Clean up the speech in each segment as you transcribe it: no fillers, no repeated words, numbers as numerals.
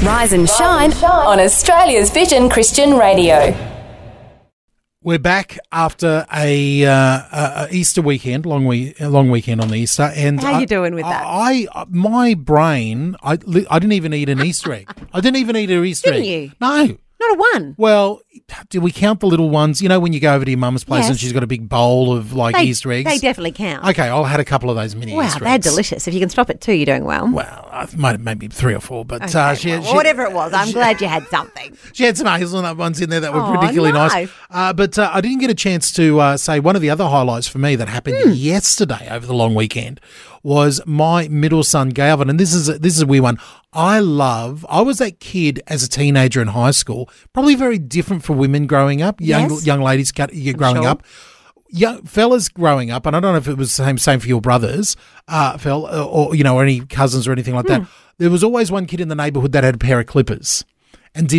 Rise and shine on Australia's Vision Christian Radio. We're back after a Easter weekend, long weekend on the Easter. And how are you doing with that? My brain, I didn't even eat an Easter egg. I didn't even eat an Easter egg. Didn't you? No. Not a one. Well, did we count the little ones? You know when you go over to your mum's place and she's got a big bowl of Easter eggs? They definitely count. Okay, I had a couple of those mini Easter eggs. Wow, they're delicious. If you can stop at 2, you're doing well. Well, I might have maybe 3 or 4, but whatever it was, I'm glad you had something. She had some hazelnut ones in there that were particularly nice. But I didn't get a chance to say one of the other highlights for me that happened yesterday over the long weekend was my middle son, Galvin, and this is a weird one. I was that kid as a teenager in high school, probably very different for women growing up, young ladies growing up. Young fellas growing up, and I don't know if it was the same for your brothers, Fel, or any cousins or anything like that. There was always one kid in the neighbourhood that had a pair of clippers and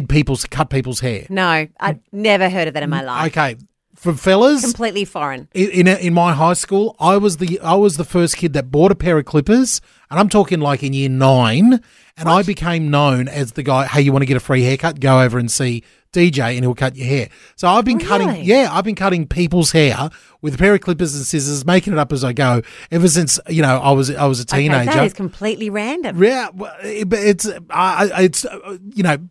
cut people's hair. No, I'd never heard of that in my life. Okay. For fellas, completely foreign. In my high school, I was the first kid that bought a pair of clippers, and I'm talking like in year 9, and I became known as the guy. Hey, you want to get a free haircut? Go over and see DJ, and he'll cut your hair. So I've been I've been cutting people's hair with a pair of clippers and scissors, making it up as I go ever since I was a teenager. Okay, that is completely random. Yeah, but it's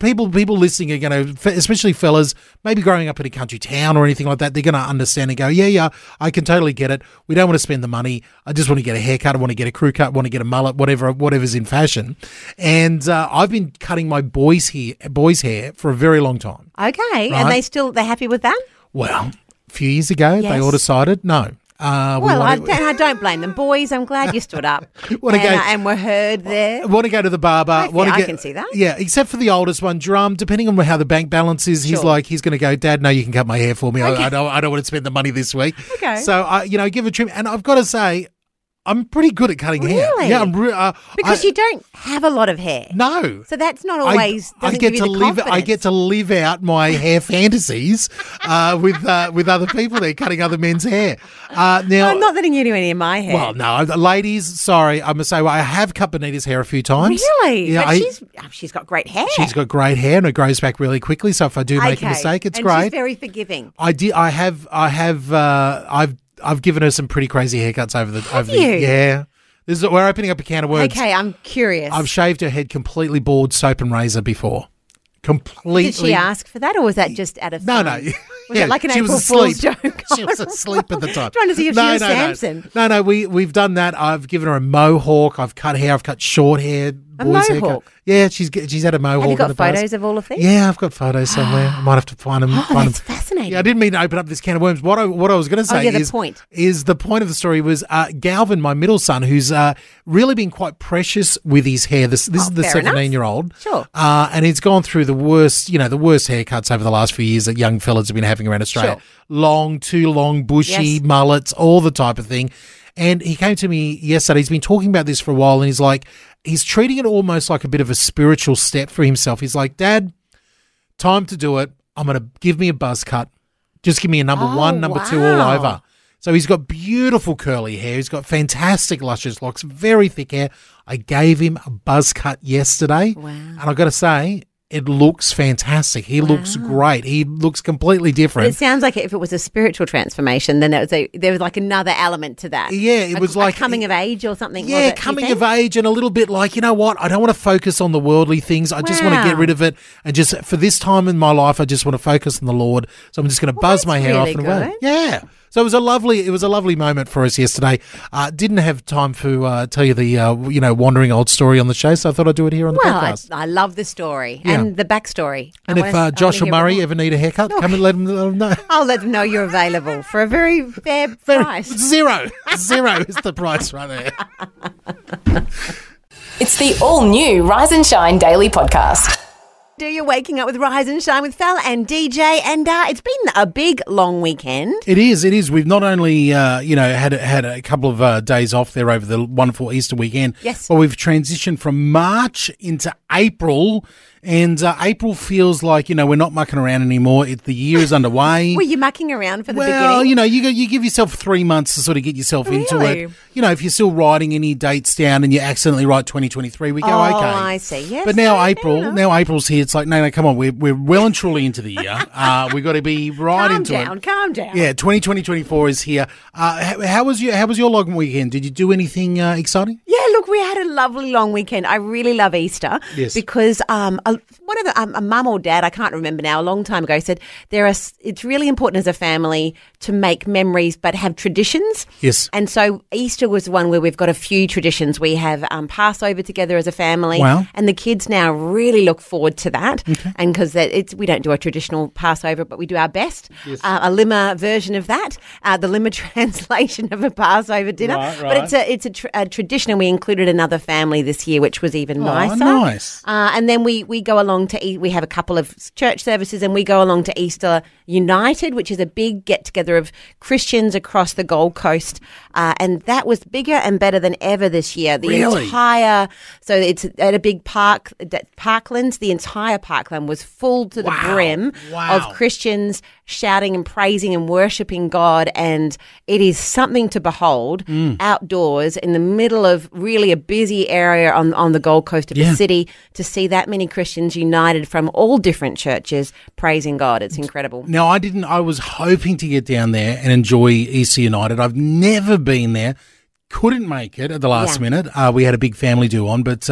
people listening are going to, especially fellas, maybe growing up in a country town or anything like that, they're going to understand and go, yeah, I can totally get it. We don't want to spend the money. I just want to get a haircut. I want to get a crew cut. I want to get a mullet, whatever's in fashion. And I've been cutting my boys' hair for a very long time. Okay, right? And they're happy with that? Well, a few years ago, they all decided no. I don't blame them. Boys, I'm glad you stood up and were heard there. Want to go to the barber. I can see that. Yeah, except for the oldest one, Drum, depending on how the bank balance is, he's going to go, Dad, no, you can cut my hair for me. Okay. I don't want to spend the money this week. Okay. So, give a trim. And I've got to say, I'm pretty good at cutting hair. Yeah, because you don't have a lot of hair. No, so that's not always. I get to live out my hair fantasies with other people. They're cutting other men's hair. Now, I'm not letting you do any of my hair. Well, no, ladies. Sorry, I must say I have cut Benita's hair a few times. Really? Yeah, but she's got great hair. She's got great hair, and it grows back really quickly. So if I do make a mistake, it's great. She's very forgiving. I've given her some pretty crazy haircuts over the year. Yeah. We're opening up a can of worms. Okay, I'm curious. I've shaved her head completely bald, soap and razor before. Completely. Did she ask for that, or was that just out of fun? No. Was it like an April Fool's joke? She was asleep at the time. Trying to see if she was Samson. No, we've done that. I've given her a mohawk. I've cut hair. I've cut short hair. A mohawk? Haircut. Yeah, she's had a mohawk. Have you got in the past. photos of all of these? Yeah, I've got photos somewhere. I might have to find them. That's fascinating. Yeah, I didn't mean to open up this can of worms. What I was going to say the point of the story was Galvin, my middle son, who's really been quite precious with his hair. This is the 17-year-old. Sure. And he's gone through the worst haircuts over the last few years that young fellas have been having around Australia. Sure. Long, too long, bushy, mullets, all the type of thing. And he came to me yesterday. He's been talking about this for a while, and he's treating it almost like a bit of a spiritual step for himself. He's like, Dad, time to do it. I'm going to give me a buzz cut. Just give me a number 1, number 2 all over. So he's got beautiful curly hair. He's got fantastic luscious locks, very thick hair. I gave him a buzz cut yesterday. Wow. And I've got to say, it looks fantastic. He looks great. He looks completely different. But it sounds like if it was a spiritual transformation, then there was like another element to that. Yeah, it was like coming of age or something. Yeah, coming of age, and a little bit like, you know what? I don't want to focus on the worldly things. I just want to get rid of it, and just for this time in my life, I just want to focus on the Lord. So I'm just going to buzz my hair off and away. Yeah. So it was a lovely moment for us yesterday. Didn't have time to tell you the wandering old story on the show, so I thought I'd do it here on the podcast. I love the story and the backstory. And if Josh or Murray ever need a haircut, come and let them know. I'll let them know you're available for a very fair price. Zero is the price right there. It's the all-new Rise and Shine Daily Podcast. do. You're waking up with Rise and Shine with Fel and DJ, and it's been a big, long weekend. It is. We've not only, had a couple of days off there over the wonderful Easter weekend, yes, but we've transitioned from March into April. And April feels like, we're not mucking around anymore. The year is underway. Were you mucking around for the beginning? Well, you give yourself 3 months to sort of get yourself into it. If you're still writing any dates down and you accidentally write 2023, we go, okay. Oh, I see. Yes. But now April's here. It's like, no, come on. We're well and truly into the year. We've got to be right into it. Calm down. Yeah, 2024 is here. How was your long weekend? Did you do anything exciting? Yeah, look, we had a lovely long weekend. I really love Easter because one of a mum or dad, I can't remember now, a long time ago, said it's really important as a family to make memories but have traditions. Yes. And so Easter was one where we've got a few traditions. We have Passover together as a family. Wow. And the kids now really look forward to that. Okay. And because we don't do a traditional Passover, but we do our best. Yes. A Limmer version of that, the Limmer translation of a Passover dinner. Right. But it's a tradition, and we included another family this year, which was even nicer. Nice. And then we go along to we have a couple of church services, and we go along to Easter United, which is a big get-together of Christians across the Gold Coast. And that was bigger and better than ever this year. Really? So it's at a big parklands. The entire parkland was full to the brim of Christians shouting and praising and worshipping God. And it is something to behold outdoors in the middle of really a busy area on the Gold Coast of the city, to see that many Christians united from all different churches praising God. It's incredible. Now, I was hoping to get down there and enjoy Easter United. I've never been there. Couldn't make it at the last minute. We had a big family do on, but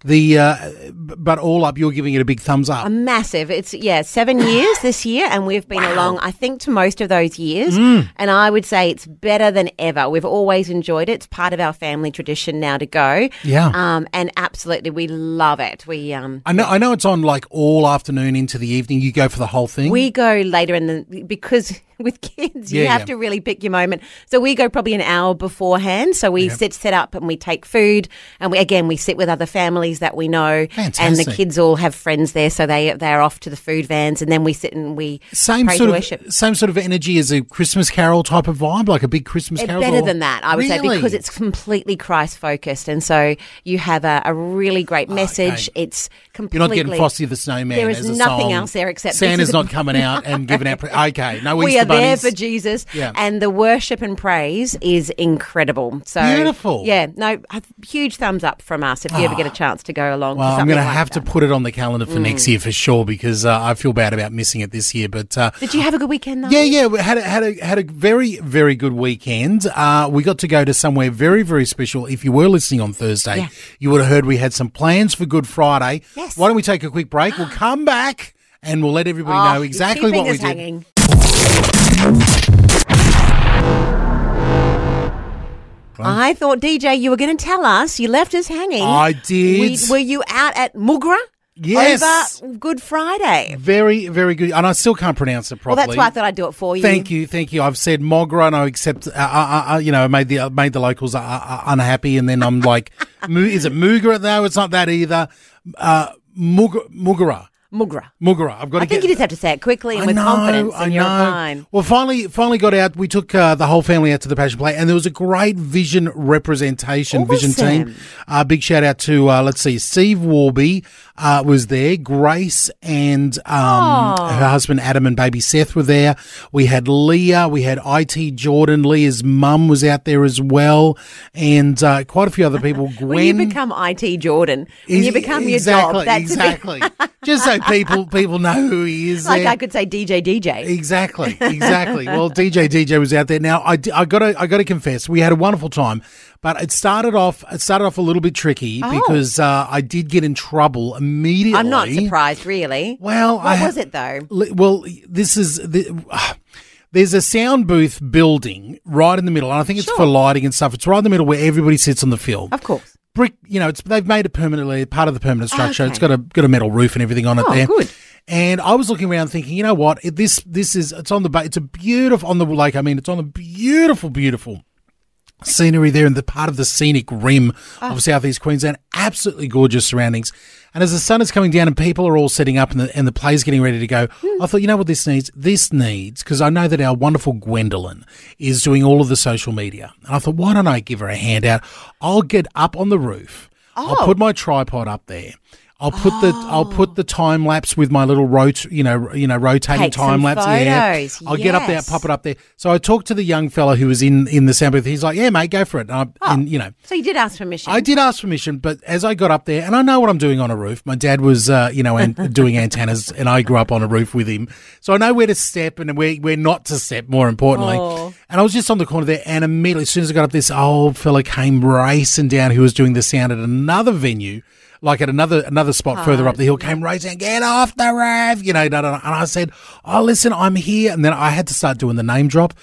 but all up, you're giving it a big thumbs up. A massive. It's 7 years this year, and we've been along, I think, to most of those years. And I would say it's better than ever. We've always enjoyed it. It's part of our family tradition now to go. Yeah. And absolutely, we love it. I know it's on like all afternoon into the evening. You go for the whole thing. We go later because with kids, you have to really pick your moment. So we go probably an hour beforehand. So we set up and we take food, and we sit with other families that we know. Fantastic. And the kids all have friends there, so they're off to the food vans, and then we sit and we praise and worship. Same sort of energy as a Christmas carol type of vibe, like a big Christmas carol. Better than that, I would say, Really? because it's completely Christ focused, and so you have a really great message. Okay. It's completely. You're not getting Frosty the Snowman. There is as a nothing song. else there except Santa's not coming out and giving out. Okay, no we Easter are bunnies. there for Jesus, Yeah. and the worship and praise is incredible. So beautiful. Yeah, no, a huge thumbs up from us if you ever get a chance to go along. Well, to I'm going to like have to put it on the calendar for next year for sure, because I feel bad about missing it this year. But did you have a good weekend though? Yeah, we had a very, very good weekend. We got to go to somewhere very, very special. If you were listening on Thursday, you would have heard we had some plans for Good Friday. Yes. Why don't we take a quick break? We'll come back and we'll let everybody know exactly what we did. Hanging. I thought, DJ, you were going to tell us. You left us hanging. I did. Were you out at Mugra? Yes. Over Good Friday. Very, very good. And I still can't pronounce it properly. Well, that's why I thought I'd do it for you. Thank you. I've said Mogra, and I accept, I made the locals unhappy, and then I'm like, is it Mugra? No, it's not that either. Mugra. I've got to I think you just have to say it quickly and with confidence, and you're fine. Well, finally got out. We took the whole family out to the Passion Play, and there was a great vision representation, vision team. Big shout out to, Steve Warby was there. Grace and her husband Adam and baby Seth were there. We had Leah. We had IT Jordan. Leah's mum was out there as well, and quite a few other people. Gwen. When you become IT Jordan, when you become your job, that's exactly. Just so people know who he is. Like I could say DJ. Exactly. Well, DJ was out there. Now I got to confess, we had a wonderful time, but it started off a little bit tricky because I did get in trouble immediately. I'm not surprised, really. Well, what was it though? Well, there's a sound booth building right in the middle, and I think it's for lighting and stuff. It's right in the middle where everybody sits on the film. Of course. Brick, they've made it permanently part of the permanent structure. Okay. It's got a metal roof and everything on it there. Good. And I was looking around thinking, you know what? It's on the bay. It's a beautiful on the lake. I mean, it's on a beautiful scenery there in the part of the scenic rim of southeast Queensland. Absolutely gorgeous surroundings. And as the sun is coming down and people are all setting up and the play's getting ready to go, I thought, you know what this needs? This needs, because I know that our wonderful Gwendolyn is doing all of the social media. And I thought, why don't I give her a handout? I'll get up on the roof. I'll put my tripod up there. I'll put the time lapse with my little rotating time lapse. Yeah, I'll get up there, pop it up there. So I talked to the young fella who was in the sound booth. He's like, "Yeah, mate, go for it." And so you did ask permission. I did ask permission, but as I got up there, and I know what I'm doing on a roof. My dad was, doing antennas, and I grew up on a roof with him, so I know where to step and where not to step. More importantly, and I was just on the corner there, and immediately, as soon as I got up, this old fella came racing down who was doing the sound at another venue. Like at another spot further up the hill, came racing, get off the roof, and I said, oh, listen, I'm here. And then I had to start doing the name drop.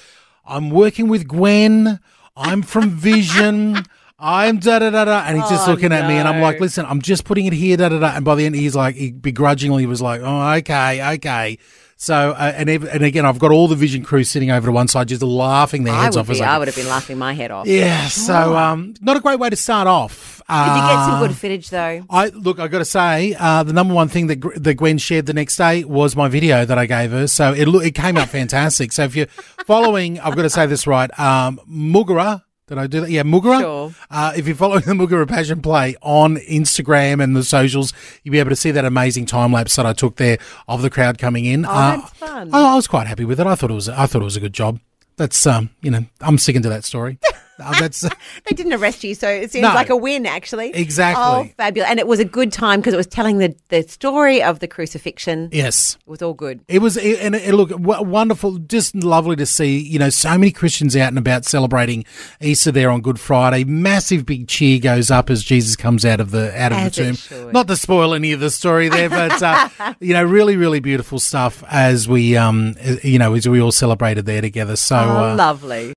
I'm working with Gwen. I'm from Vision. I'm da-da-da-da. And he's just looking at me, and I'm like, listen, I'm just putting it here, da-da-da. And by the end, he begrudgingly was like, oh, okay. So, and again, I've got all the Vision crew sitting over to one side, just laughing their heads off. I would have been laughing my head off. Yeah, so not a great way to start off. Did you get some good footage, though? I got to say, the number one thing that Gwen shared the next day was my video that I gave her. So it came out fantastic. So if you're following, I've got to say this right, Mugara. Did I do that? Yeah, Mugara. Sure. If you're following the Mugara Passion Play on Instagram and the socials, you'll be able to see that amazing time lapse that I took there of the crowd coming in. Oh, that's fun. I was quite happy with it. I thought it was a good job. That's I'm sticking to that story. They didn't arrest you, so it seems like a win, actually. Exactly. Oh, fabulous. And it was a good time because it was telling the story of the crucifixion. Yes. It was all good. It was, and look, wonderful, just lovely to see, so many Christians out and about celebrating Easter there on Good Friday. Massive big cheer goes up as Jesus comes out of the tomb. Not to spoil any of the story there, but, really, really beautiful stuff as we, as we all celebrated there together. So lovely.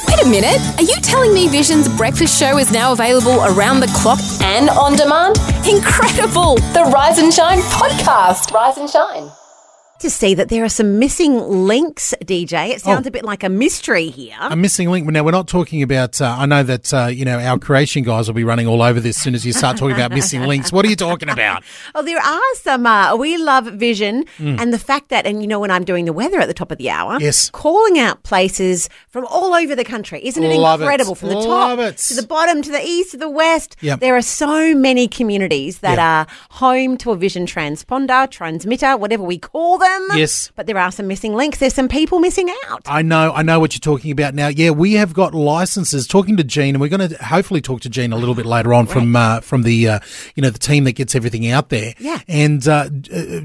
Wait a minute, are you telling me Vision's breakfast show is now available around the clock and on demand? Incredible! The Rise and Shine podcast. Rise and Shine. To see that there are some missing links, DJ. It sounds a bit like a mystery here. A missing link. Now, we're not talking about, I know that, our creation guys will be running all over this as soon as you start talking about missing links. What are you talking about? Oh, there are some, we love Vision and the fact that, and when I'm doing the weather at the top of the hour, calling out places from all over the country. Isn't it incredible? From the top to the bottom, to the east, to the west. Yep. There are so many communities that are home to a Vision transponder, transmitter, whatever we call them. Yes. But there are some missing links. There's some people missing out. I know what you're talking about now. Yeah, we have got licenses. Talking to Jean, and we're going to hopefully talk to Jean a little bit later on from the the team that gets everything out there. Yeah. And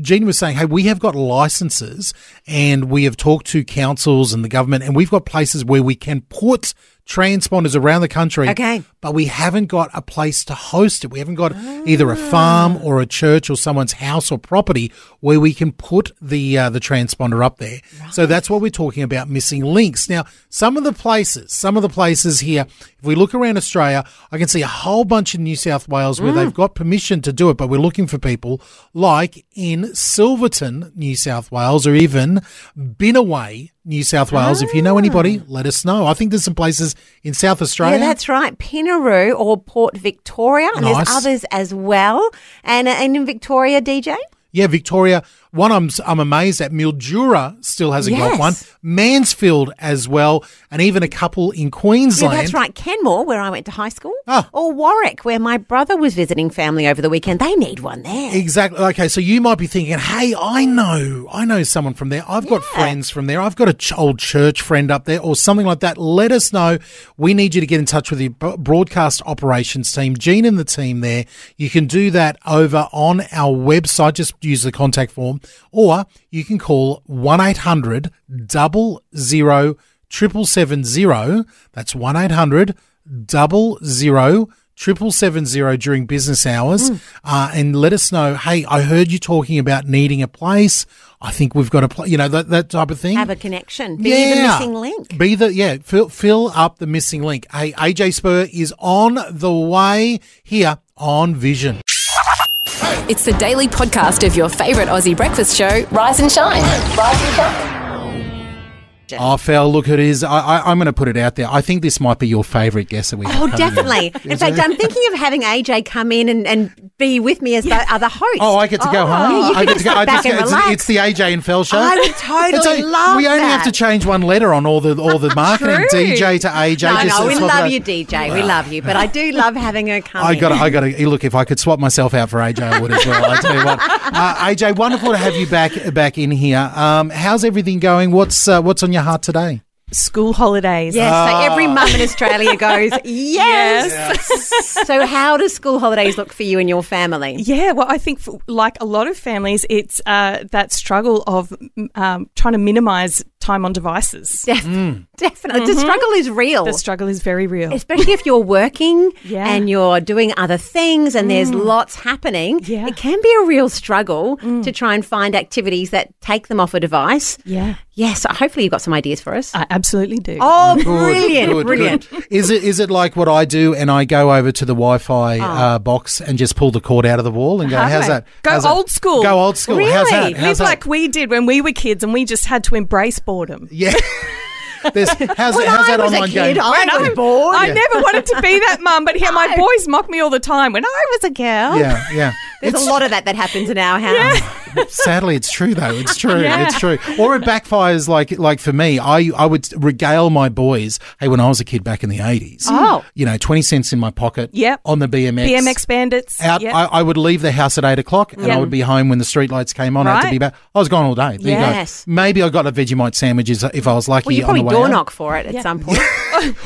Jean was saying, hey, we have got licenses, and we have talked to councils and the government, and we've got places where we can put transponders around the country. Okay. But we haven't got a place to host it. We haven't got either a farm or a church or someone's house or property where we can put the transponder up there. Right. So that's what we're talking about, missing links. Now, some of the places here, if we look around Australia, I can see a whole bunch in New South Wales where they've got permission to do it, but we're looking for people like in Silverton, New South Wales, or even Binnaway, New South Wales. If you know anybody, let us know. I think there's some places in South Australia. Yeah, that's right. Pinaroo or Port Victoria. And there's others as well. And in Victoria, DJ? Yeah, Victoria. One I'm amazed at, Mildura still hasn't got one. Mansfield as well, and even a couple in Queensland. Yeah, that's right. Kenmore, where I went to high school. Or Warwick, where my brother was visiting family over the weekend. They need one there. Exactly. Okay, so you might be thinking, hey, I know someone from there. I've got friends from there. I've got an old church friend up there or something like that. Let us know. We need you to get in touch with the broadcast operations team, Jean and the team there. You can do that over on our website. Just use the contact form. Or you can call 1-800 00 770. That's 1-800 00 770 during business hours, and let us know, hey, I heard you talking about needing a place. I think we've got a that type of thing. Have a connection. Be the missing link. Fill up the missing link. Hey, AJ SPUR is on the way here on Vision. It's the daily podcast of your favourite Aussie breakfast show, Rise and Shine. Rise and Shine. question. Oh, Fel, look, it is. I'm going to put it out there. I think this might be your favourite guest that we have. Oh, definitely. In fact, I'm thinking of having AJ come in and be with me as the other host. Oh, I get to go home. Yeah, I get to go. back and relax. It's the AJ and Fel show. I would totally love We only that. have to change one letter on all the marketing. True. DJ to AJ. No, we love you, DJ. We love you. But I do love having her come I got to look, if I could swap myself out for AJ, I would as well. I tell you what. AJ, wonderful to have you back in here. How's everything going? What's on your heart today? School holidays. Yes, so every mum in Australia goes, yes. So how does school holidays look for you and your family? Yeah, well, I think like a lot of families, it's that struggle of trying to minimise time on devices. Definitely. The struggle is real. The struggle is very real. Especially if you're working Yeah. and you're doing other things and there's lots happening. Yeah. It can be a real struggle to try and find activities that take them off a device. Yeah. Yes, hopefully you've got some ideas for us. I absolutely do. Oh, brilliant, brilliant. Good. Is it like what I do and I go over to the Wi-Fi box and just pull the cord out of the wall and go, how's that? Go old school. Go old school. Really? How's that? Live How's that? like we did when we were kids and we just had to embrace boredom. Yeah. How's When that I was online a kid, game? I was bored. I never wanted to be that mum, but my boys mock me all the time when I was a girl. Yeah. There's a lot of that happens in our house. Sadly, it's true though. It's true. Yeah. It's true. Or it backfires. Like for me, I would regale my boys. Hey, when I was a kid back in the 80s, 20 cents in my pocket. Yep. On the BMX bandits. Out. Yep. I would leave the house at 8 o'clock, and I would be home when the streetlights came on. I had to Right. be back. I was gone all day. There you Yes. go. Maybe I got a Vegemite sandwiches if I was lucky. Well, you on probably the way door out. knock for it at some point.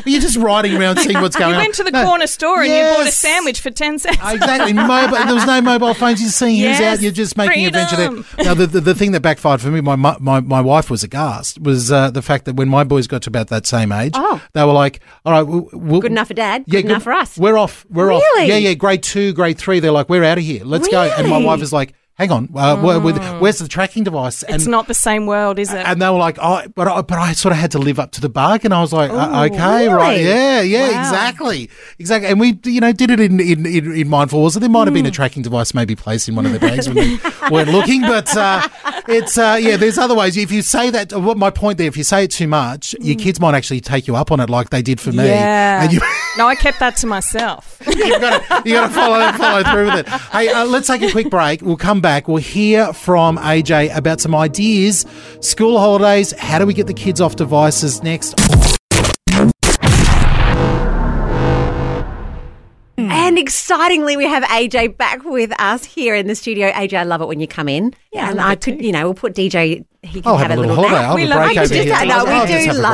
You're just riding around seeing what's going You on. went to the corner store and you bought a Yes. sandwich for 10 cents. Exactly. There was no mobile phones. You're seeing who's Yes. out. You're just making adventure there. Freedom. Now, the thing that backfired for me, my wife was aghast, was the fact that when my boys got to about that same age, they were like, all right, we'll Good enough for Dad, yeah, good enough for us. We're off. We're off. Really? Yeah. Grade 2, grade 3, they're like, we're out of here. Let's go. And my Really? wife is like, hang on, where's the tracking device? And, It's not the same world, is it? and they were like, oh, but I sort of had to live up to the bargain. I was like, okay, really? right, yeah, Wow. exactly. And we, did it in mindful wars. So there might have been a tracking device maybe placed in one of the bags when they weren't looking, but there's other ways. If you say that, what my point there, if you say it too much, your kids might actually take you up on it, like they did for me. Yeah. And you, No, I kept that to myself. you got to follow through with it. Hey, let's take a quick break. We'll come back. We'll hear from AJ about some ideas. School holidays. How do we get the kids off devices next? And excitingly, we have AJ back with us here in the studio. AJ, I love it when you come in. Yeah, and I love I it could, too. we'll put DJ. He can I'll have a little holiday. nap. I'll have a break over here. I'll We just do have a love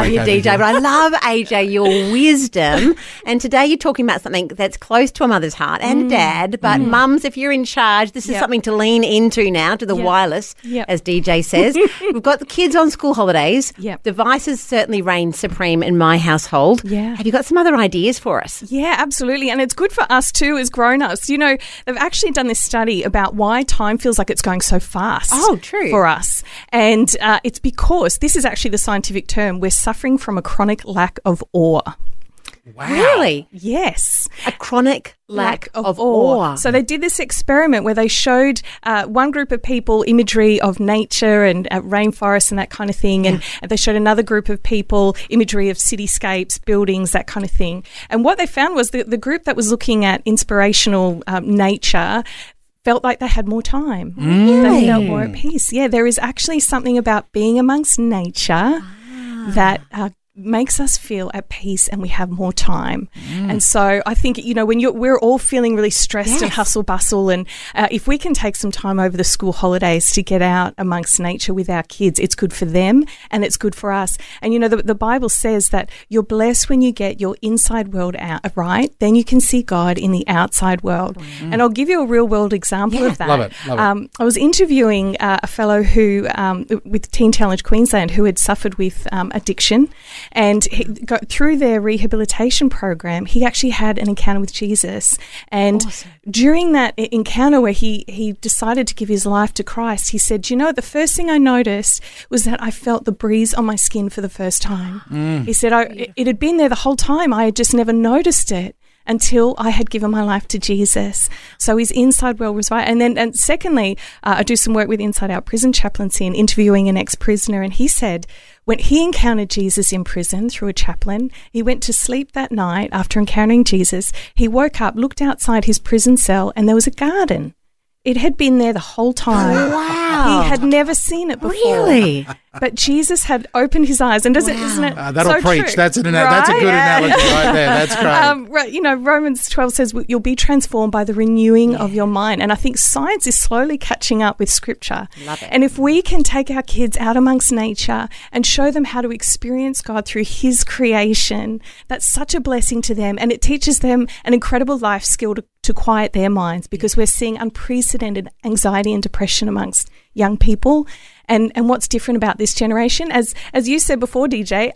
break you, over DJ, here. but I love, AJ, your wisdom. And today you're talking about something that's close to a mother's heart and dad, but mums, if you're in charge, this is Yep. something to lean into now, to the Yep. wireless, Yep. as DJ says. We've got the kids on school holidays. Yep. Devices certainly reign supreme in my household. Yeah. Have you got some other ideas for us? Yeah, absolutely. And it's good for us too as grown-ups. They've actually done this study about why time feels like it's going so fast. Oh, true. For us. And it's because, this is actually the scientific term, we're suffering from a chronic lack of awe. Wow. Really? Yes. A chronic lack of awe. So they did this experiment where they showed one group of people imagery of nature and rainforests and that kind of thing, and they showed another group of people imagery of cityscapes, buildings, that kind of thing. And what they found was that the group that was looking at inspirational nature felt like they had more time. They felt more at peace. Yeah, there is actually something about being amongst nature that makes us feel at peace and we have more time. And so I think, when we're all feeling really stressed and hustle bustle, and if we can take some time over the school holidays to get out amongst nature with our kids, it's good for them and it's good for us. And the Bible says that you're blessed when you get your inside world out right, then you can see God in the outside world. And I'll give you a real world example of that. Love it. I was interviewing a fellow who with Teen Challenge Queensland who had suffered with addiction. And through their rehabilitation program, he actually had an encounter with Jesus. And during that encounter where he decided to give his life to Christ, he said, the first thing I noticed was that I felt the breeze on my skin for the first time. He said, it had been there the whole time. I had just never noticed it until I had given my life to Jesus. So his inside world was right. And secondly, I do some work with Inside Out Prison Chaplaincy and interviewing an ex-prisoner, and he said, when he encountered Jesus in prison through a chaplain, he went to sleep that night after encountering Jesus. He woke up, looked outside his prison cell, and there was a garden. It had been there the whole time. Oh, wow. He had never seen it before. Really? But Jesus had opened his eyes. And isn't it that'll so preach. true? That's a good analogy right there. That's great. Right, Romans 12 says you'll be transformed by the renewing of your mind. And I think science is slowly catching up with Scripture. Love it. And if we can take our kids out amongst nature and show them how to experience God through His creation, that's such a blessing to them. And it teaches them an incredible life skill to quiet their minds, because we're seeing unprecedented anxiety and depression amongst young people. And what's different about this generation, as you said before, DJ,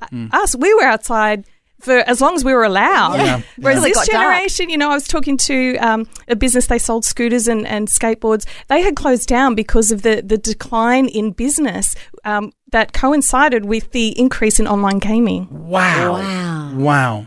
we were outside for as long as we were allowed. Yeah. Whereas Really this generation, I was talking to a business, they sold scooters and skateboards. They had closed down because of the decline in business that coincided with the increase in online gaming. Wow.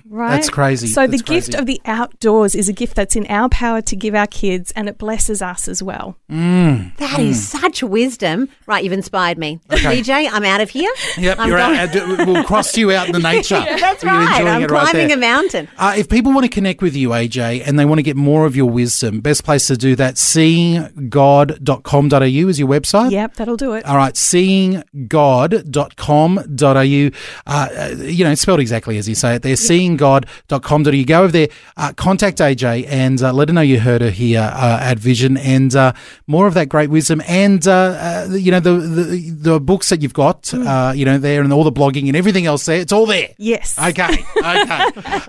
Right? That's crazy. So the gift of the outdoors is a gift that's in our power to give our kids, and it blesses us as well. That is such wisdom. Right, you've inspired me. Okay. DJ, I'm out of here. Yep, you're out. We'll cross you out in the nature. That's You're right. enjoying I'm it right climbing there. a mountain. If people want to connect with you, AJ, and they want to get more of your wisdom, best place to do that, seeinggod.com.au is your website? Yep, that'll do it. All right, seeinggod.com.au. Spelled exactly as you say it there, seeinggod.com.au. Go over there, contact AJ and let her know you heard her here at Vision, and more of that great wisdom, and the books that you've got, there, and all the blogging and everything else there. It's all there. Yes. Okay.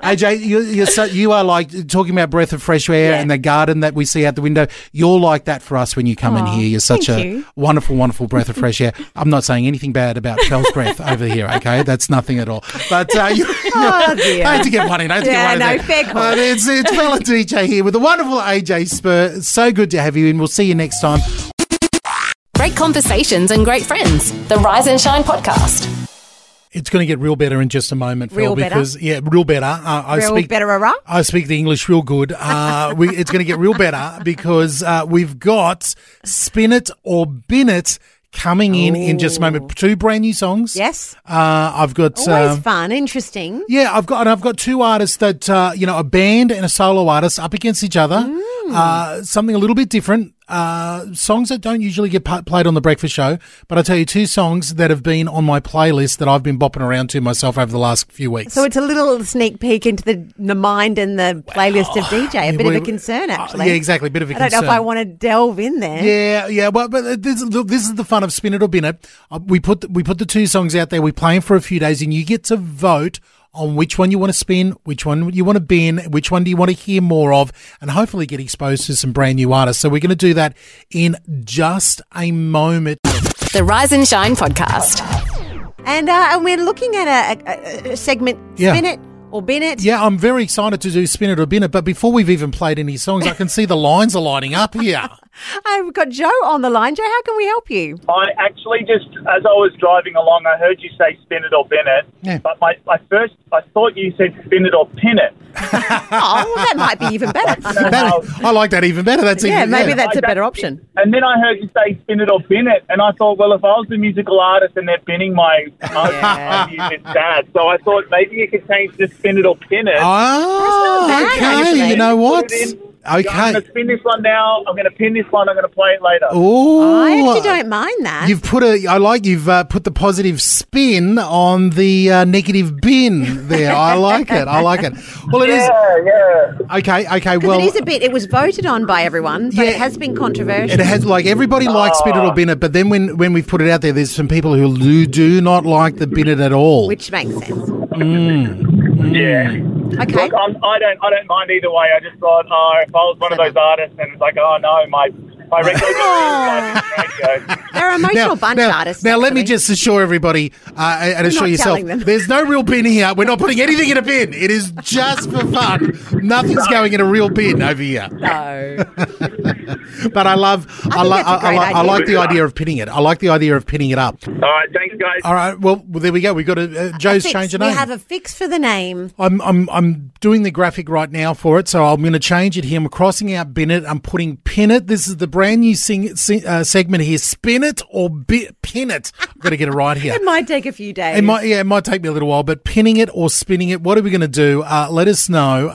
AJ, you are like talking about breath of fresh air and the garden that we see out the window. You're like that for us when you come in here. You're such a wonderful, wonderful breath of fresh air. I'm not saying anything bad about Fel's breath over here, okay? That's nothing at all. But I had to get one in. Fair call. It's Fel DJ here with the wonderful AJ SPUR. So good to have you in. We'll see you next time. Great conversations and great friends. The Rise and Shine podcast. It's going to get real better in just a moment, Fel, because real better. I speak the English real good. It's going to get real better because we've got Spin It or Bin It coming in just a moment. 2 brand new songs. Yes. I've got always fun, interesting. Yeah, I've got 2 artists that a band and a solo artist up against each other. Something a little bit different. Songs that don't usually get played on the breakfast show, but I'll tell you 2 songs that have been on my playlist that I've been bopping around to myself over the last few weeks. So it's a little sneak peek into the mind and the playlist of DJ. A bit of a concern, actually. Yeah, exactly. A bit of a concern. I don't know if I want to delve in there. Yeah. Well, but this is the fun of Spin It or Bin It. We put the 2 songs out there. We play them for a few days, and you get to vote on which one you want to spin, which one you want to bin, which one do you want to hear more of, and hopefully get exposed to some brand new artists. So we're going to do that in just a moment. The Rise and Shine podcast. And we're looking at a segment, Spin It or Bin It. Yeah, I'm very excited to do Spin It or Bin It, but before we've even played any songs, I can see the lines are lining up here. I've got Joe on the line. Joe, how can we help you? I actually just, as I was driving along, I heard you say spin it or bin it. Yeah. But I thought you said spin it or pin it. Well, that might be even better. I like that even better. That's maybe that's a better option. And then I heard you say spin it or bin it, and I thought, well, if I was the musical artist and they're binning my music, it's sad. So I thought maybe you could change to spin it or pin it. Oh, bad, okay. actually. You know what? Okay. I'm going to spin this one now. I'm going to pin this one. I'm going to play it later. Oh, I actually don't mind that. You've put the positive spin on the negative bin there. I like it. Well, it is. Yeah. Okay. Well, it is a bit. It was voted on by everyone, but it has been controversial. It has, everybody likes Spin It or Bin It, but then when we've put it out there, there's some people who do not like the Bin It at all. Which makes sense. Yeah. Okay. Look, I don't mind either way. I just thought, if I was one of those artists and it's like, oh no, my regular They're an emotional bunch, artists. Now, let me just assure everybody and assure yourself, there's no real bin here. We're not putting anything in a bin. It is just for fun. Nothing's going in a real bin over here. No. But I like the idea of pinning it. I like the idea of pinning it up. All right, thanks, guys. All right, well, there we go. We've got Joe's changed her name. We have a fix for the name. I'm doing the graphic right now for it, so I'm going to change it here. I'm crossing out bin it. I'm putting pin it. This is the brand new segment segment here. Spin it or pin it. I've got to get it right here. It might take a few days. It might take me a little while, but pinning it or spinning it, what are we going to do? Let us know.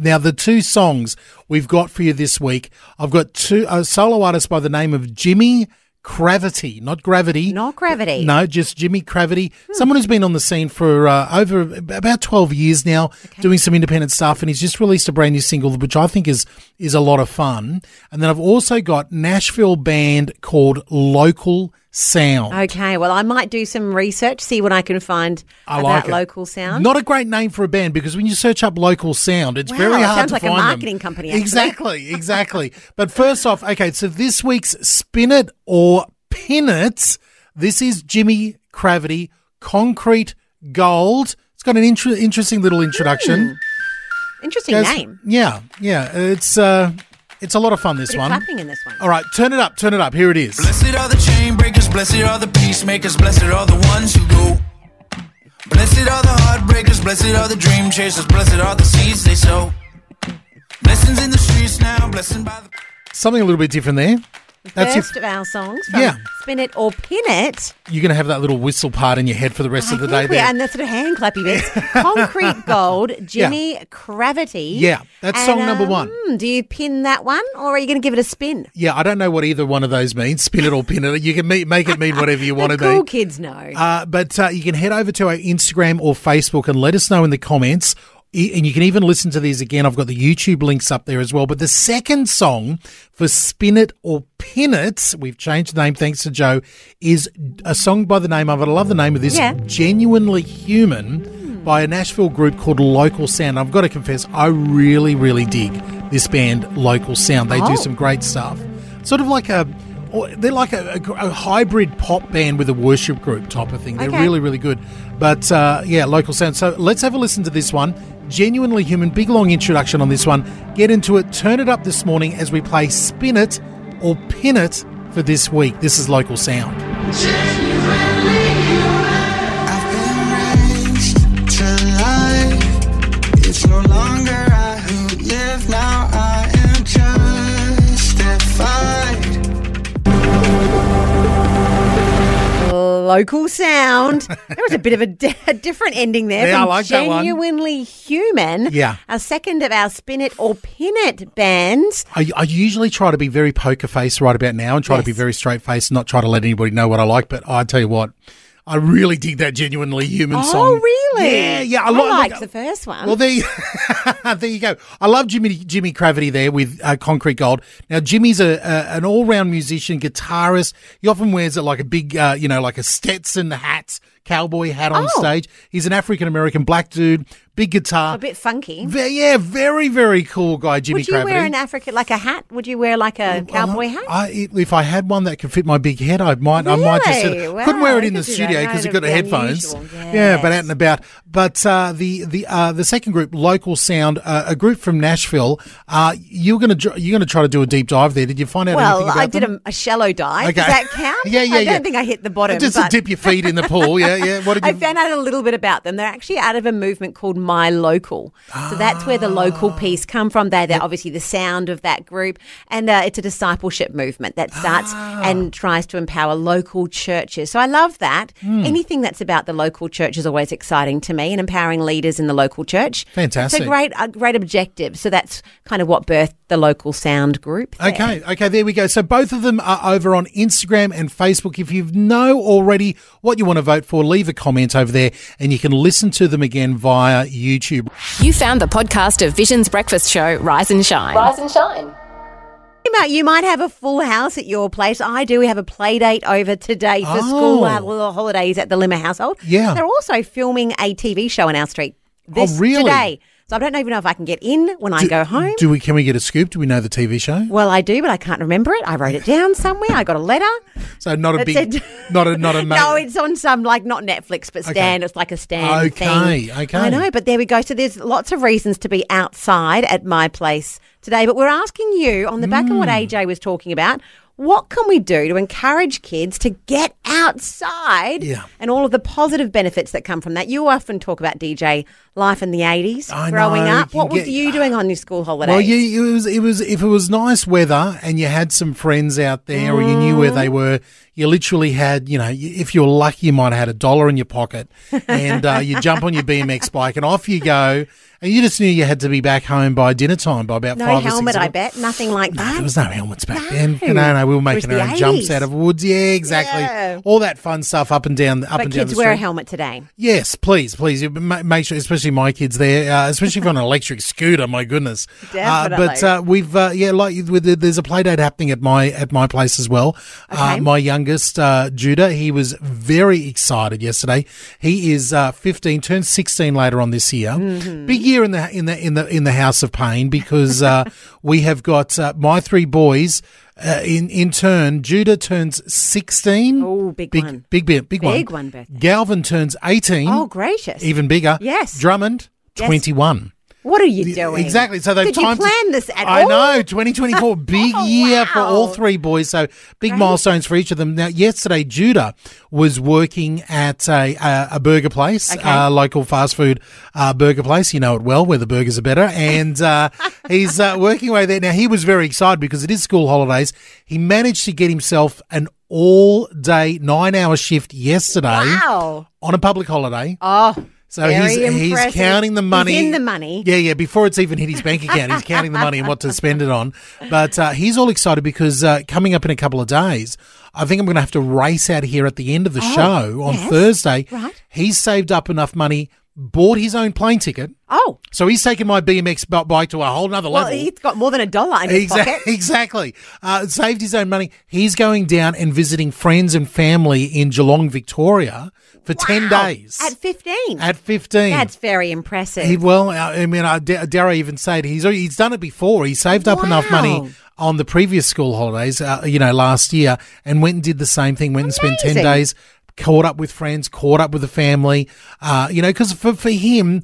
Now, the two songs we've got for you this week, I've got two solo artists by the name of Jimmy Cravity, not Gravity. Not Gravity. No, just Jimmy Cravity. Someone who's been on the scene for over about 12 years now, doing some independent stuff, and he's just released a brand new single, which I think is a lot of fun. And then I've also got Nashville band called Local Sound. Okay, well, I might do some research, see what I can find about Local Sound. Not a great name for a band, because when you search up Local Sound, it's very hard to find them. Sounds like a marketing company, actually. Exactly. But first off, okay, so this week's Spin It or Pin It, this is Jimmy Cravity, Concrete Gold. It's got an interesting little introduction. Interesting name. Yeah. It's a lot of fun, this one. Clapping in this one. All right, turn it up. Here it is. Blessed are the chain breakers, blessed are the peacemakers, blessed are the ones who go. Blessed are the heartbreakers, blessed are the dream chasers, blessed are the seeds they sow. Blessings in the streets now, blessed by the... Something a little bit different there. That's first of our songs from Spin It or Pin It. You're going to have that little whistle part in your head for the rest of the day there. And that sort of hand clappy bits. Concrete Gold, Jimmy Cravity. Yeah, that's song number one. Do you pin that one, or are you going to give it a spin? Yeah, I don't know what either one of those means, spin it or pin it. You can make it mean whatever you want to be. Cool kids know. But you can head over to our Instagram or Facebook and let us know in the comments. And you can even listen to these again. I've got the YouTube links up there as well. But the second song for Spin It or Pin It, we've changed the name thanks to Joe, is a song by the name of, I love the name of this, Genuinely Human, by a Nashville group called Local Sound. I've got to confess, I really, really dig this band, Local Sound. They do some great stuff. Sort of like they're like a hybrid pop band with a worship group type of thing. They're really, really good. But, Local Sound. So let's have a listen to this one. Genuinely Human, big long introduction on this one. Get into it, turn it up this morning as we play Spin It or Pin It for this week. This is Local Sound. Genuinely human. I've been raised to life. It's no longer I who live now. I am justified. Local Sound. There was a bit of a different ending there. Yeah, from I like that one. Genuinely Human. Yeah. Our second of our Spin It or Pin It bands. I usually try to be very poker face right about now and try to be very straight faced and not try to let anybody know what I like. But I tell you what, I really dig that Genuinely Human song. Oh, really? Yeah. I liked the first one. Well, there you go. I love Jimmy Cravity there with Concrete Gold. Now, Jimmy's an all-round musician, guitarist. He often wears it like a big, like a Stetson hat, cowboy hat on stage. He's an African-American black dude, big guitar. A bit funky. Very, very cool guy, Jimmy Cravity. Would you wear an like a hat? Would you wear like a cowboy hat? If I had one that could fit my big head, I might. Really? I might just. Wow, couldn't wear it in the studio because you've got the headphones. Yes. Yeah, but out and about. But the second group, Local Sound, a group from Nashville. You're gonna try to do a deep dive there. Did you find out anything about them? I did a shallow dive. Okay. Does that count? Yeah. I don't think I hit the bottom. Just to dip your feet in the pool. Yeah. What did you? I found out a little bit about them. They're actually out of a movement called My Local. So that's where the local piece come from. They're obviously the sound of that group. And it's a discipleship movement that starts and tries to empower local churches. So I love that. Anything that's about the local church is always exciting to me, and empowering leaders in the local church. Fantastic. It's a great objective. So that's kind of what birthed the Local Sound group there. Okay, there we go. So both of them are over on Instagram and Facebook. If you know already what you want to vote for, leave a comment over there and you can listen to them again via YouTube. You found the podcast of Vision's breakfast show, Rise and Shine. Rise and Shine. You might have a full house at your place. I do. We have a play date over today for school holidays at the Limmer household. Yeah. They're also filming a TV show on our street really? today. So I don't even know if I can get in when I go home. Can we get a scoop? Do we know the TV show? Well, I do, but I can't remember it. I wrote it down somewhere. I got a letter. So not a big, not a. No, it's on some not Netflix, but Stan. Okay. It's like a Stan thing. Okay. I know, but there we go. So there's lots of reasons to be outside at my place today. But we're asking you on the back of what AJ was talking about. what can we do to encourage kids to get outside and all of the positive benefits that come from that? You often talk about, DJ, life in the 80s, growing up. What was you doing on your school holidays? Well, it was if it was nice weather and you had some friends out there or you knew where they were, you literally had, if you were lucky, you might have had $1 in your pocket and you jump on your BMX bike and off you go. And you just knew you had to be back home by dinner time by about 5 or 6 o'clock. No helmet, I bet. Nothing like that. No, there was no helmets back then. No, we were making our own jumps out of woods. Yeah, exactly. Yeah. All that fun stuff up and down the street. But kids wear a helmet today. Yes, please. Make sure, especially my kids there, especially if you're on an electric scooter, my goodness. Definitely. But we've, there's a play date happening at my place as well. Okay. My youngest, Judah, he was very excited yesterday. He is 15, turned 16 later on this year. Mm-hmm. Big year in the house of pain because we have got my 3 boys. In turn, Judah turns 16. Oh, big one. Big one. Big one birthday. Galvin turns 18. Oh, gracious. Even bigger. Yes. Drummond, 21. What are you doing? Exactly. So they've Did you plan this at all? I know. 2024, big year for all 3 boys. So big milestones for each of them. Now, yesterday, Judah was working at a burger place, local fast food burger place. You know it well, where the burgers are better. And he's working away there. Now, he was very excited because it is school holidays. He managed to get himself an all-day 9-hour shift yesterday on a public holiday. Oh, so he's counting the money. He's in the money. Yeah, before it's even hit his bank account, he's counting the money and what to spend it on. But he's all excited because coming up in a couple of days, I think I'm going to have to race out here at the end of the show on Thursday. Right. He's saved up enough money, bought his own plane ticket. Oh. So he's taken my BMX bike to a whole nother level. Well, he's got more than $1 in his pocket. Exactly. Saved his own money. He's going down and visiting friends and family in Geelong, Victoria for 10 days. At 15? At 15. That's very impressive. Dare I even say it, he's done it before. He saved up enough money on the previous school holidays, last year, and went and did the same thing, went and spent 10 days, caught up with friends, caught up with the family, because for him,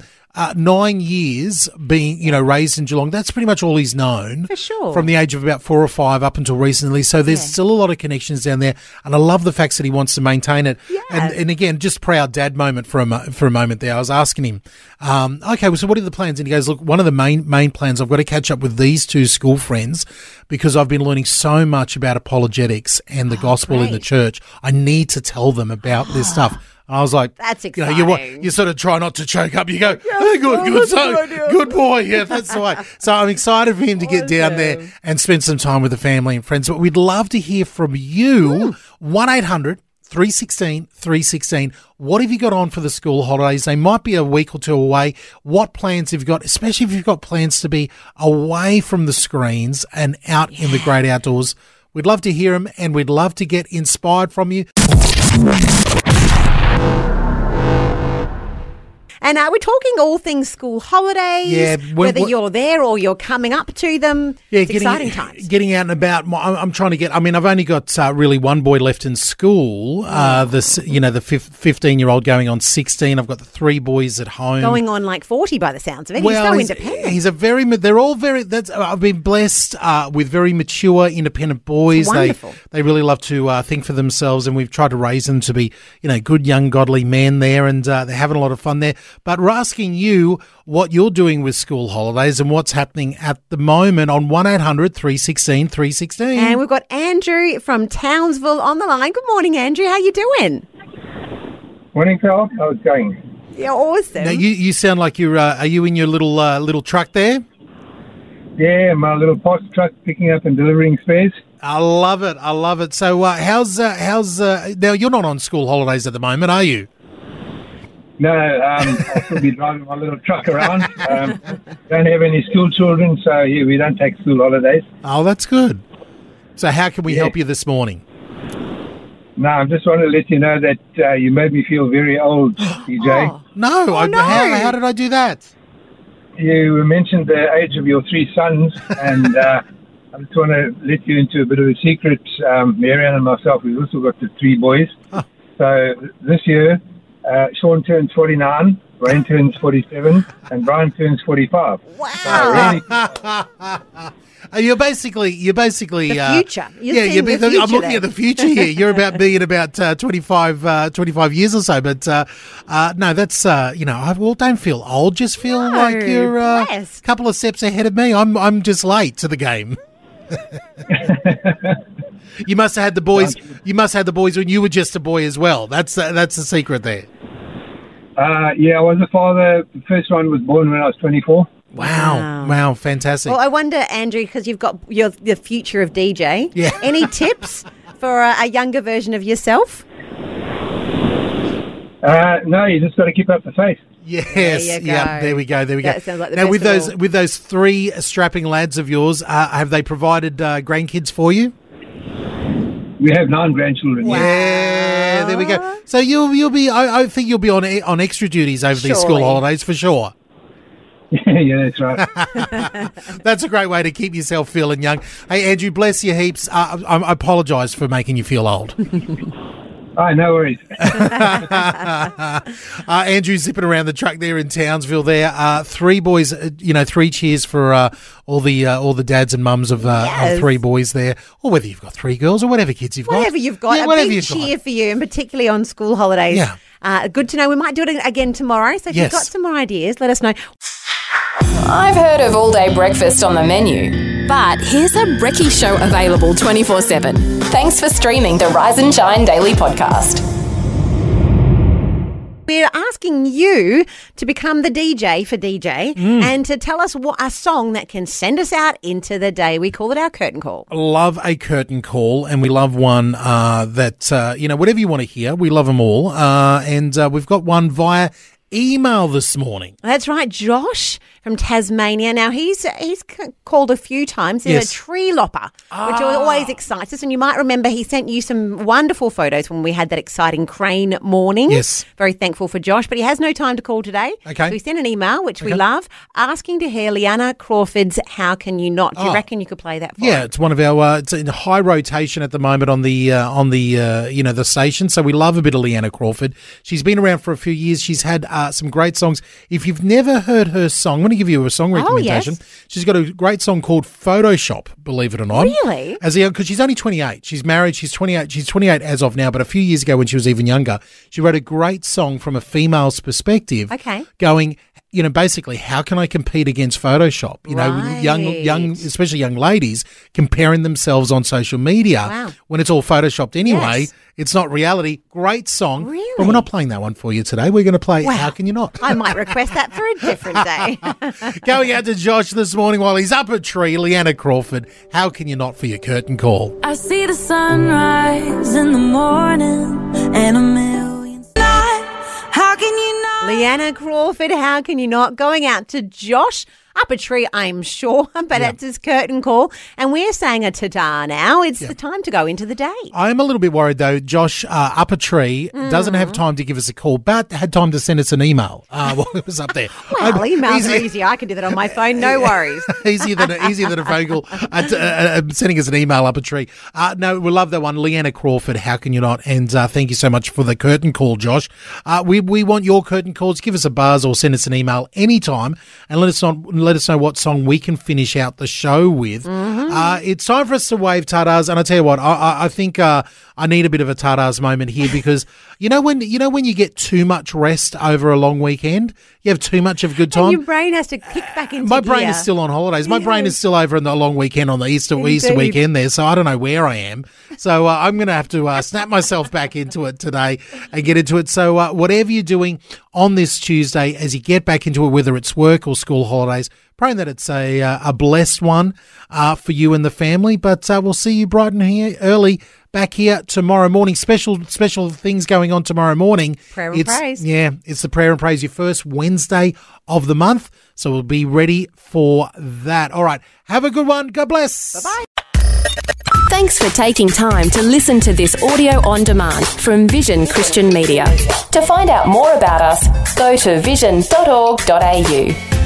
9 years being, raised in Geelong, that's pretty much all he's known. For sure. From the age of about 4 or 5 up until recently. So there's still a lot of connections down there. And I love the fact that he wants to maintain it. Yeah. And again, just proud dad moment for a moment there. I was asking him, okay, so what are the plans? And he goes, look, one of the main plans, I've got to catch up with these 2 school friends because I've been learning so much about apologetics and the gospel in the church. I need to tell them about this stuff. I was like, that's exciting. You sort of try not to choke up. You go, good boy. Yeah, that's the way. So I'm excited for him to get down there and spend some time with the family and friends. But we'd love to hear from you. 1-800-316-316. What have you got on for the school holidays? They might be a week or 2 away. What plans have you got, especially if you've got plans to be away from the screens and out in the great outdoors? We'd love to hear them and we'd love to get inspired from you. And we're talking all things school holidays, whether you're there or you're coming up to them. Yeah, it's exciting times. Getting out and about. I'm trying to get. I've only got really one boy left in school. The 15-year-old going on 16. I've got the 3 boys at home. Going on like 40 by the sounds of it. He's so independent. They're all very. I've been blessed with very mature, independent boys. It's wonderful. They really love to think for themselves, and we've tried to raise them to be, good, young, godly men there, and they're having a lot of fun there. But we're asking you what you're doing with school holidays and what's happening at the moment on 1-800-316-316. And we've got Andrew from Townsville on the line. Good morning, Andrew. How you doing? Morning, Phil. How's it going? Yeah, awesome. Now, you sound like you're. Are you in your little truck there? Yeah, my little post truck picking up and delivering spares. I love it. So how's now? You're not on school holidays at the moment, are you? No, I'll still be driving my little truck around. Don't have any school children, so we don't take school holidays. Oh, that's good. So how can we help you this morning? No, I just want to let you know that you made me feel very old, DJ. No. How did I do that? You mentioned the age of your 3 sons, and I just want to let you into a bit of a secret. Marianne and myself, we've also got the 3 boys. So this year, Sean turns 49, Wayne turns 47, and Brian turns 45. Wow. You're basically The future. I'm looking at the future here. You're about being about 25 years or so, but no, that's don't feel old. Just feel like you're a couple of steps ahead of me. I'm just late to the game. You must have had the boys. You must have had the boys when you were just a boy as well. That's the secret there. Yeah, I was a father. The first one was born when I was 24. Wow, fantastic. Well, I wonder, Andrew, because you've got the future of DJ. Yeah. Any tips for a younger version of yourself? No, you just got to keep up the faith. Yes, there we go. That sounds like the now, best with those three strapping lads of yours, have they provided grandkids for you? We have 9 grandchildren. Wow. Yeah, there we go. So you'll be. I think you'll be on extra duties over these school holidays for sure. Yeah, that's right. That's a great way to keep yourself feeling young. Hey, Andrew, bless you heaps. I apologise for making you feel old. Oh, no worries. Andrew zipping around the truck there in Townsville there. 3 boys, 3 cheers for all the dads and mums of 3 boys there. Or whether you've got 3 girls or whatever kids you've got. Whatever you've got. Yeah, a big cheer for you, and particularly on school holidays. Yeah. Good to know. We might do it again tomorrow. So if you've got some more ideas, let us know. I've heard of all-day breakfast on the menu, but here's a brekkie show available 24/7. Thanks for streaming the Rise and Shine Daily Podcast. We're asking you to become the DJ for DJ and to tell us what a song that can send us out into the day. We call it our curtain call. Love a curtain call, and we love one that, whatever you want to hear, we love them all. And we've got one via email this morning. That's right, Josh from Tasmania. Now, he's called a few times. He's a tree lopper, which always excites us. And you might remember he sent you some wonderful photos when we had that exciting crane morning. Yes. Very thankful for Josh, but he has no time to call today. Okay. So he sent an email, which we love, asking to hear Leanna Crawford's How Can You Not? Do you reckon you could play that for Yeah, us? it's one of our, it's in high rotation at the moment on the station. So we love a bit of Leanna Crawford. She's been around for a few years. She's had some great songs. If you've never heard her song, I'm going to give you a song recommendation. Yes. She's got a great song called Photoshop, believe it or not. Really? Because she's only 28. She's married. She's 28. She's 28 as of now, but a few years ago when she was even younger, she wrote a great song from a female's perspective. Okay. Going, basically, how can I compete against Photoshop? Young, especially young ladies, comparing themselves on social media when it's all Photoshopped anyway. Yes. It's not reality. Great song. Really? But we're not playing that one for you today. We're going to play How Can You Not? I might request that for a different day. Going out to Josh this morning while he's up a tree, Leanna Crawford, How Can You Not for your curtain call? I see the sunrise in the morning and a million night. How can you not? Leanna Crawford, How Can You Not? Going out to Josh. Up a tree, I'm sure, but it's his curtain call. And we're saying a ta-da now. It's the time to go into the day. I'm a little bit worried, though. Josh, up a tree, doesn't have time to give us a call, but had time to send us an email while it was up there. Well, emails are easier. I can do that on my phone. No worries. easier than a phone call. Sending us an email up a tree. No, we love that one. Leanna Crawford, How Can You Not? And thank you so much for the curtain call, Josh. We want your curtain calls. Give us a buzz or send us an email anytime and let us know what song we can finish out the show with. It's time for us to wave tatas, and I tell you what, I think I need a bit of a tatas moment here because when you get too much rest over a long weekend, you have too much of a good time. And your brain has to kick back into My brain gear. is still on holidays. My brain is still over on the long weekend on the Easter weekend there, so I don't know where I am. So I'm going to have to snap myself back into it today and get into it. So whatever you're doing on this Tuesday, as you get back into it, whether it's work or school holidays, praying that it's a blessed one for you and the family. But we'll see you bright and early back here tomorrow morning. Special things going on tomorrow morning. Prayer and praise. Yeah, it's the prayer and praise, your first Wednesday of the month. So we'll be ready for that. All right, have a good one. God bless. Bye-bye. Thanks for taking time to listen to this audio on demand from Vision Christian Media. To find out more about us, go to vision.org.au.